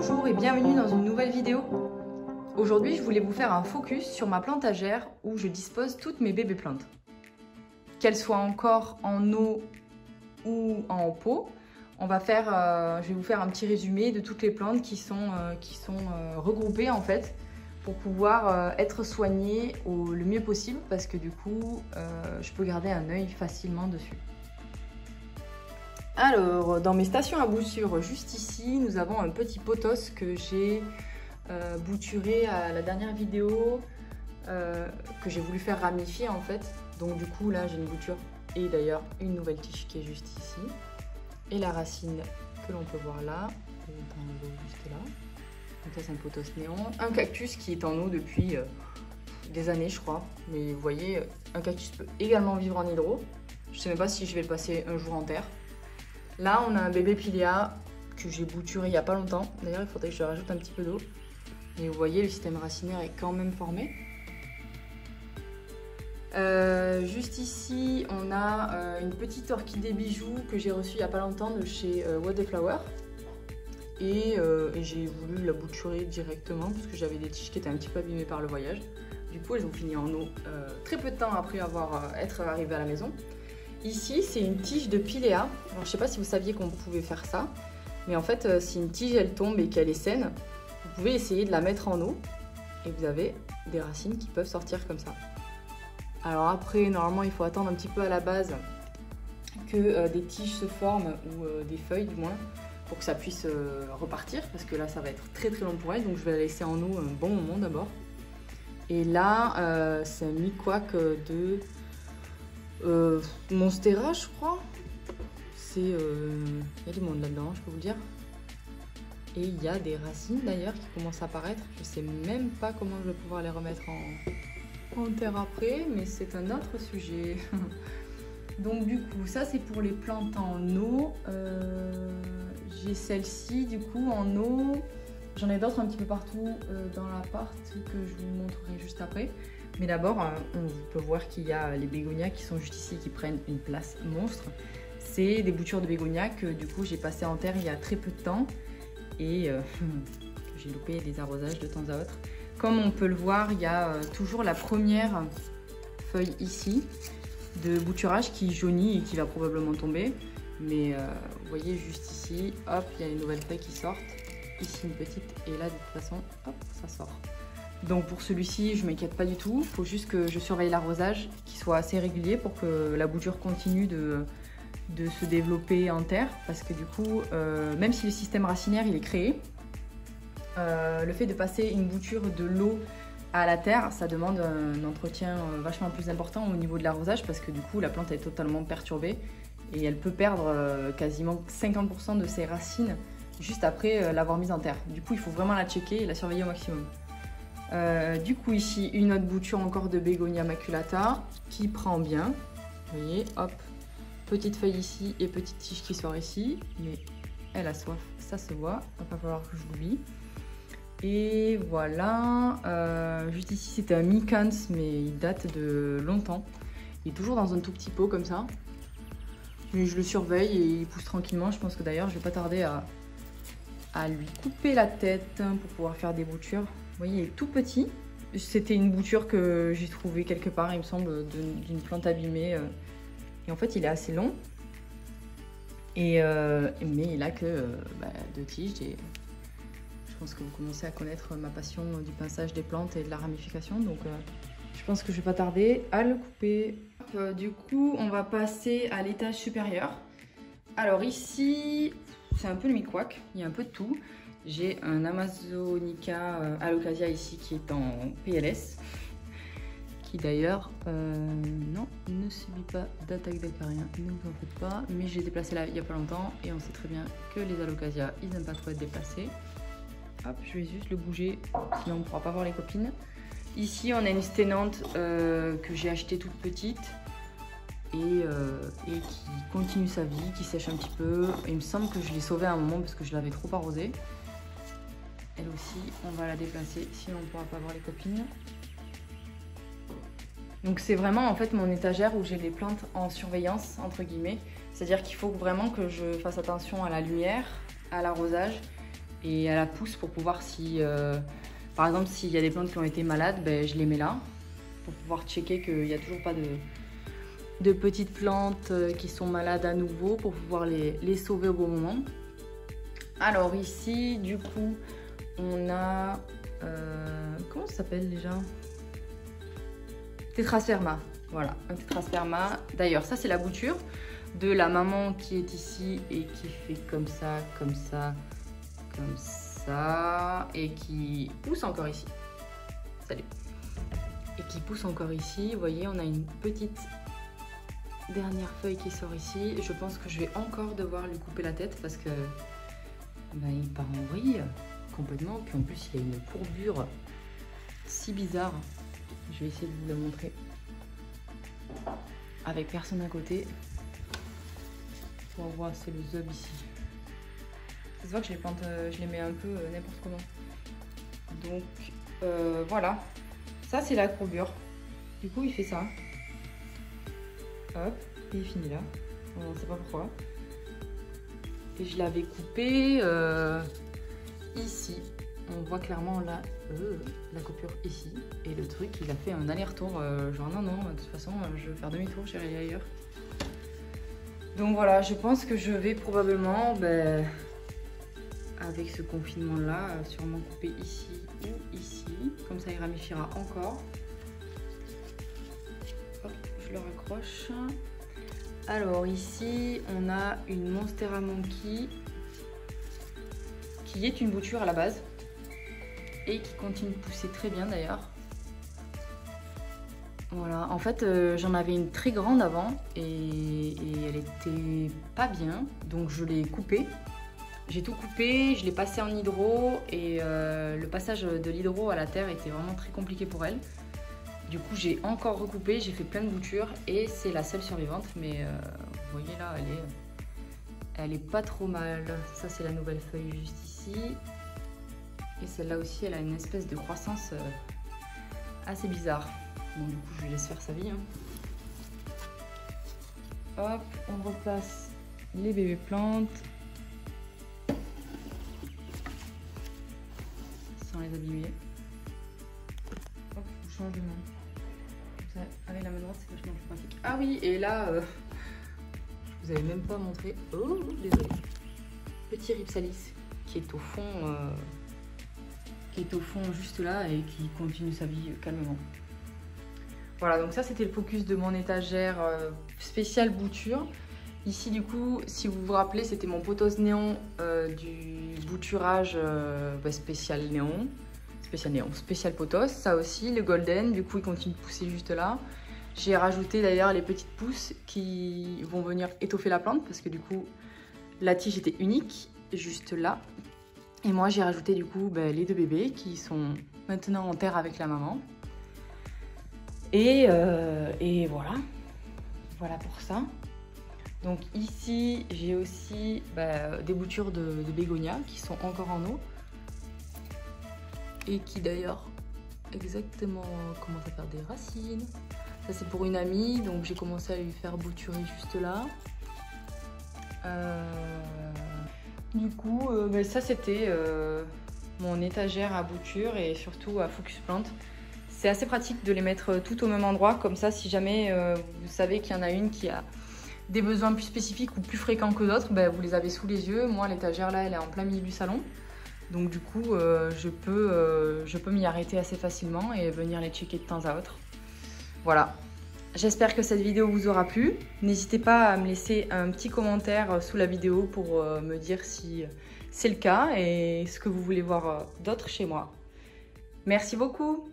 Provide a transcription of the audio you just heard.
Bonjour et bienvenue dans une nouvelle vidéo. Aujourd'hui, je voulais vous faire un focus sur ma plantagère où je dispose toutes mes bébés plantes. Qu'elles soient encore en eau ou en pot, je vais vous faire un petit résumé de toutes les plantes qui sont regroupées en fait pour pouvoir être soignées le mieux possible parce que du coup, je peux garder un œil facilement dessus. Alors, dans mes stations à bouture, juste ici, nous avons un petit pothos que j'ai bouturé à la dernière vidéo, que j'ai voulu faire ramifier en fait. Donc du coup, là, j'ai une bouture et d'ailleurs une nouvelle tige qui est juste ici. Et la racine que l'on peut voir là, dans l'eau juste là. Donc ça, c'est un pothos néon. Un cactus qui est en eau depuis des années, je crois. Mais vous voyez, un cactus peut également vivre en hydro. Je ne sais même pas si je vais le passer un jour en terre. Là, on a un bébé pilea que j'ai bouturé il n'y a pas longtemps. D'ailleurs, il faudrait que je rajoute un petit peu d'eau. Et vous voyez, le système racinaire est quand même formé. Juste ici, on a une petite orchidée bijou que j'ai reçue il n'y a pas longtemps de chez What the Flower. Et j'ai voulu la bouturer directement parce que j'avais des tiges qui étaient un petit peu abîmées par le voyage. Du coup, elles ont fini en eau très peu de temps après être arrivées à la maison. Ici, c'est une tige de pilea. Alors, je ne sais pas si vous saviez qu'on pouvait faire ça, mais en fait, si une tige elle tombe et qu'elle est saine, vous pouvez essayer de la mettre en eau et vous avez des racines qui peuvent sortir comme ça. Alors après, normalement, il faut attendre un petit peu à la base que des tiges se forment ou des feuilles du moins pour que ça puisse repartir parce que là, ça va être très très long pour elle. Donc, je vais la laisser en eau un bon moment d'abord. Et là, c'est un miquac de Monstera, je crois. Il y a du monde là-dedans, je peux vous le dire. Et il y a des racines d'ailleurs qui commencent à apparaître. Je sais même pas comment je vais pouvoir les remettre en terre après, mais c'est un autre sujet. Donc du coup, ça c'est pour les plantes en eau. J'ai celle-ci du coup en eau. J'en ai d'autres un petit peu partout dans l'appart que je vous montrerai juste après. Mais d'abord, on peut voir qu'il y a les bégonias qui sont juste ici, qui prennent une place monstre. C'est des boutures de bégonias que du coup j'ai passé en terre il y a très peu de temps. Et j'ai loupé des arrosages de temps à autre. Comme on peut le voir, il y a toujours la première feuille ici de bouturage qui jaunit et qui va probablement tomber. Mais vous voyez juste ici, hop, il y a une nouvelle feuille qui sort. Ici une petite et là de toute façon, hop, ça sort. Donc pour celui-ci, je ne m'inquiète pas du tout. Il faut juste que je surveille l'arrosage, qu'il soit assez régulier pour que la bouture continue de se développer en terre. Parce que du coup, même si le système racinaire il est créé, le fait de passer une bouture de l'eau à la terre, ça demande un entretien vachement plus important au niveau de l'arrosage parce que du coup, la plante est totalement perturbée et elle peut perdre quasiment 50% de ses racines juste après l'avoir mise en terre. Du coup, il faut vraiment la checker et la surveiller au maximum. Du coup ici une autre bouture encore de Begonia maculata qui prend bien, vous voyez, hop, petite feuille ici et petite tige qui sort ici, mais elle a soif, ça se voit, il va pas falloir que je l'oublie. Et voilà, juste ici c'était un Micans mais il date de longtemps, il est toujours dans un tout petit pot comme ça, mais je le surveille et il pousse tranquillement. Je pense que d'ailleurs je vais pas tarder à lui couper la tête pour pouvoir faire des boutures. Vous voyez, il est tout petit. C'était une bouture que j'ai trouvée quelque part, il me semble, d'une plante abîmée. Et en fait, il est assez long. Mais il a que 2 tiges. Et je pense que vous commencez à connaître ma passion du pinçage des plantes et de la ramification. Donc, je pense que je vais pas tarder à le couper. Du coup, on va passer à l'étage supérieur. Alors ici, c'est un peu le micouac. Il y a un peu de tout. J'ai un Amazonica alocasia ici qui est en PLS, qui d'ailleurs non, ne subit pas d'attaque d'acariens, ne vous en faites pas, mais j'ai déplacé là il n'y a pas longtemps et on sait très bien que les alocasias ils n'aiment pas trop être déplacés. Hop, je vais juste le bouger, sinon on ne pourra pas voir les copines. Ici on a une sténante que j'ai achetée toute petite et qui continue sa vie, qui sèche un petit peu. Il me semble que je l'ai sauvée à un moment parce que je l'avais trop arrosée. Elle aussi, on va la déplacer, sinon on ne pourra pas voir les copines. Donc c'est vraiment en fait mon étagère où j'ai les plantes en surveillance, entre guillemets. C'est-à-dire qu'il faut vraiment que je fasse attention à la lumière, à l'arrosage et à la pousse pour pouvoir si, par exemple, s'il y a des plantes qui ont été malades, ben, je les mets là pour pouvoir checker qu'il n'y a toujours pas de petites plantes qui sont malades à nouveau pour pouvoir les sauver au bon moment. Alors ici, du coup, on a... comment ça s'appelle déjà? Tétrasperma. Voilà, un tétrasperma. D'ailleurs, ça c'est la bouture de la maman qui est ici et qui fait comme ça, comme ça, comme ça, et qui pousse encore ici. Salut. Et qui pousse encore ici. Vous voyez, on a une petite dernière feuille qui sort ici. Je pense que je vais encore devoir lui couper la tête parce que il part en vrille complètement. Puis en plus, il y a une courbure si bizarre. Je vais essayer de vous la montrer avec personne à côté. On voit, c'est le zub ici. Ça se voit que je les plante, je les mets un peu n'importe comment. Donc voilà, ça c'est la courbure. Du coup, il fait ça. Hop, et il finit là. On ne sait pas pourquoi. Et je l'avais coupé ici. On voit clairement là la coupure ici. Et le truc, il a fait un aller-retour. Genre non, de toute façon, je vais faire demi-tour, j'irai aller ailleurs. Donc voilà, je pense que je vais probablement, avec ce confinement-là, sûrement couper ici ou ici. Comme ça, il ramifiera encore. Hop, je le raccroche. Alors ici, on a une Monstera Monkey qui est une bouture à la base et qui continue de pousser très bien d'ailleurs. Voilà, en fait j'en avais une très grande avant et elle était pas bien, donc je l'ai coupée. J'ai tout coupé, je l'ai passé en hydro et le passage de l'hydro à la terre était vraiment très compliqué pour elle. Du coup, j'ai encore recoupé, j'ai fait plein de boutures et c'est la seule survivante. Mais vous voyez là, elle est pas trop mal. Ça, c'est la nouvelle feuille juste ici. Et celle-là aussi, elle a une espèce de croissance assez bizarre. Bon, du coup, je lui laisse faire sa vie. Hop, on replace les bébés plantes. Sans les abîmer. Hop, je change de main. Avec la main droite, c'est vachement plus pratique. Ah oui, et là, je vous avais même pas montré. Oh, désolé. Petit Rhipsalis qui est au fond, juste là et qui continue sa vie calmement. Voilà, donc ça c'était le focus de mon étagère spéciale bouture. Ici, du coup, si vous vous rappelez, c'était mon potos néon du bouturage spécial néon. Spécial potos, ça aussi, le golden, du coup il continue de pousser juste là. J'ai rajouté d'ailleurs les petites pousses qui vont venir étoffer la plante parce que du coup la tige était unique, juste là. Et moi j'ai rajouté du coup les deux bébés qui sont maintenant en terre avec la maman. Et voilà, voilà pour ça. Donc ici j'ai aussi des boutures de bégonia qui sont encore en eau. Et qui d'ailleurs exactement commence à faire des racines. Ça c'est pour une amie, donc j'ai commencé à lui faire bouturer juste là. Du coup, ça c'était mon étagère à bouture et surtout à focus plante. C'est assez pratique de les mettre tout au même endroit, comme ça si jamais vous savez qu'il y en a une qui a des besoins plus spécifiques ou plus fréquents que d'autres, vous les avez sous les yeux. Moi l'étagère là elle est en plein milieu du salon. Donc du coup, je peux m'y arrêter assez facilement et venir les checker de temps à autre. Voilà. J'espère que cette vidéo vous aura plu. N'hésitez pas à me laisser un petit commentaire sous la vidéo pour me dire si c'est le cas et ce que vous voulez voir d'autre chez moi. Merci beaucoup.